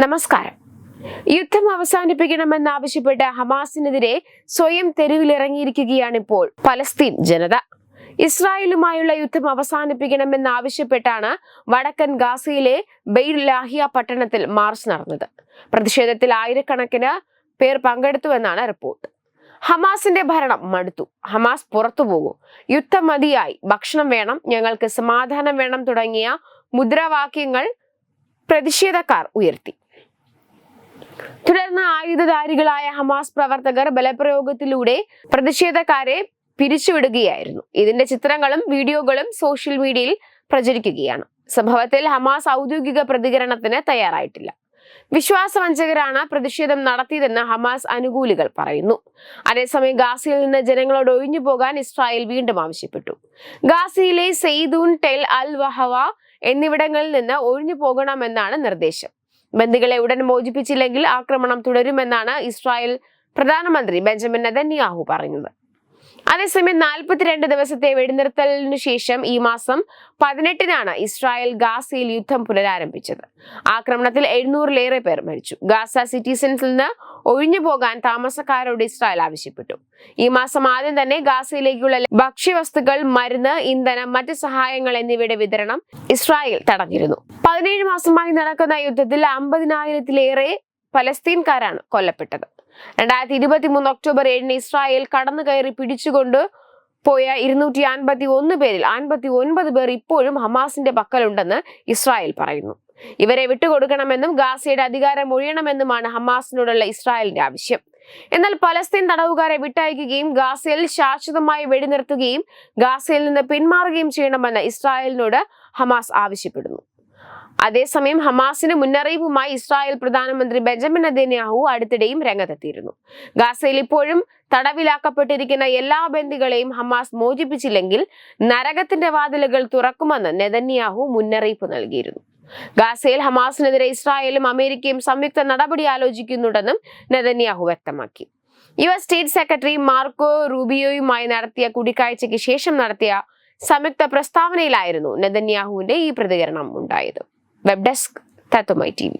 നമസ്കാരം. യുദ്ധം അവസാനിപ്പിക്കണമെന്നാവശ്യപ്പെട്ട് ഹമാസിനെതിരെ സ്വയം തെരുവിലിറങ്ങിയിരിക്കുകയാണിപ്പോൾ പലസ്തീൻ ജനത. ഇസ്രായേലുമായുള്ള യുദ്ധം അവസാനിപ്പിക്കണമെന്നാവശ്യപ്പെട്ടാണ് വടക്കൻ ഗാസയിലെ ബെയ്ർ ലാഹിയ പട്ടണത്തിൽ മാർച്ച് നടന്നത്. പ്രതിഷേധത്തിൽ ആയിരക്കണക്കിന് പേർ പങ്കെടുത്തുവെന്നാണ് റിപ്പോർട്ട്. ഹമാസിന്റെ ഭരണം മടുത്തു, ഹമാസ് പുറത്തുപോകൂ, യുദ്ധം മതിയായി, ഭക്ഷണം വേണം, ഞങ്ങൾക്ക് സമാധാനം വേണം തുടങ്ങിയ മുദ്രാവാക്യങ്ങൾ പ്രതിഷേധക്കാർ ഉയർത്തി. തുടർന്ന് ആയുധധാരികളായ ഹമാസ് പ്രവർത്തകർ ബലപ്രയോഗത്തിലൂടെ പ്രതിഷേധക്കാരെ പിരിച്ചുവിടുകയായിരുന്നു. ഇതിന്റെ ചിത്രങ്ങളും വീഡിയോകളും സോഷ്യൽ മീഡിയയിൽ പ്രചരിക്കുകയാണ്. സംഭവത്തിൽ ഹമാസ് ഔദ്യോഗിക പ്രതികരണത്തിന് തയ്യാറായിട്ടില്ല. വിശ്വാസവഞ്ചകരാണ് പ്രതിഷേധം നടത്തിയതെന്ന് ഹമാസ് അനുകൂലികൾ പറയുന്നു. അതേസമയം ഗാസയിൽ നിന്ന് ജനങ്ങളോട് ഒഴിഞ്ഞു പോകാൻ ഇസ്രായേൽ വീണ്ടും ആവശ്യപ്പെട്ടു. ഗാസയിലെ സെയ്ദൂൻ, ടെൽ അൽ വഹവ എന്നിവിടങ്ങളിൽ നിന്ന് ഒഴിഞ്ഞു പോകണമെന്നാണ് നിർദ്ദേശം. ബന്ദികളെ ഉടൻ മോചിപ്പിച്ചില്ലെങ്കിൽ ആക്രമണം തുടരുമെന്നാണ് ഇസ്രായേൽ പ്രധാനമന്ത്രി ബെഞ്ചമിൻ നെതന്യാഹു പറയുന്നത്. അതേസമയം 42 ദിവസത്തെ വെടിനിർത്തലിനു ശേഷം ഈ മാസം 18-നാണ് ഇസ്രായേൽ ഗാസയിൽ യുദ്ധം പുനരാരംഭിച്ചത്. ആക്രമണത്തിൽ 700-ലേറെ പേർ മരിച്ചു. ഗാസ സിറ്റിസൺസിൽ നിന്ന് ഒഴിഞ്ഞു പോകാൻ താമസക്കാരോട് ഇസ്രായേൽ ആവശ്യപ്പെട്ടു. ഈ മാസം ആദ്യം തന്നെ ഗാസയിലേക്കുള്ള ഭക്ഷ്യവസ്തുക്കൾ, മരുന്ന്, ഇന്ധനം, മറ്റ് സഹായങ്ങൾ എന്നിവയുടെ വിതരണം ഇസ്രായേൽ തടഞ്ഞിരുന്നു. 17 മാസമായി നടക്കുന്ന യുദ്ധത്തിൽ 50,000-ലേറെ പലസ്തീൻകാരാണ് കൊല്ലപ്പെട്ടത്. 2023 ഒക്ടോബർ 7-ന് ഇസ്രായേൽ കടന്നു കയറി പിടിച്ചുകൊണ്ട് പോയ 251 പേരിൽ 59 പേർ ഇപ്പോഴും ഹമാസിന്റെ പക്കലുണ്ടെന്ന് ഇസ്രായേൽ പറയുന്നു. ഇവരെ വിട്ടുകൊടുക്കണമെന്നും ഗാസയുടെ അധികാരം ഒഴിയണമെന്നുമാണ് ഹമാസിനോടുള്ള ഇസ്രായേലിന്റെ ആവശ്യം. എന്നാൽ പലസ്തീൻ തടവുകാരെ വിട്ടയക്കുകയും ഗാസയിൽ ശാശ്വതമായി വെടിനിർത്തുകയും ഗാസയിൽ നിന്ന് പിന്മാറുകയും ചെയ്യണമെന്ന് ഇസ്രായേലിനോട് ഹമാസ് ആവശ്യപ്പെടുന്നു. അതേസമയം ഹമാസിന് മുന്നറിയിപ്പുമായി ഇസ്രായേൽ പ്രധാനമന്ത്രി ബെഞ്ചമിൻ നെതന്യാഹു അടുത്തിടെയും രംഗത്തെത്തിയിരുന്നു. ഗാസയിൽ ഇപ്പോഴും തടവിലാക്കപ്പെട്ടിരിക്കുന്ന എല്ലാ ബന്ദികളെയും ഹമാസ് മോചിപ്പിച്ചില്ലെങ്കിൽ നരകത്തിന്റെ വാതിലുകൾ തുറക്കുമെന്ന് നെതന്യാഹു മുന്നറിയിപ്പ് നൽകിയിരുന്നു. ഗാസയിൽ ഹമാസിനെതിരെ ഇസ്രായേലും അമേരിക്കയും സംയുക്ത നടപടി ആലോചിക്കുന്നുണ്ടെന്നും നെതന്യാഹു വ്യക്തമാക്കി. US സ്റ്റേറ്റ് സെക്രട്ടറി മാർക്കോ റൂബിയോയുമായി നടത്തിയ കൂടിക്കാഴ്ചയ്ക്ക് ശേഷം നടത്തിയ സംയുക്ത പ്രസ്താവനയിലായിരുന്നു നെതന്യാഹുവിന്റെ ഈ പ്രതികരണം ഉണ്ടായത്. വെബ് ഡെസ്ക് തത്വമൈ TV.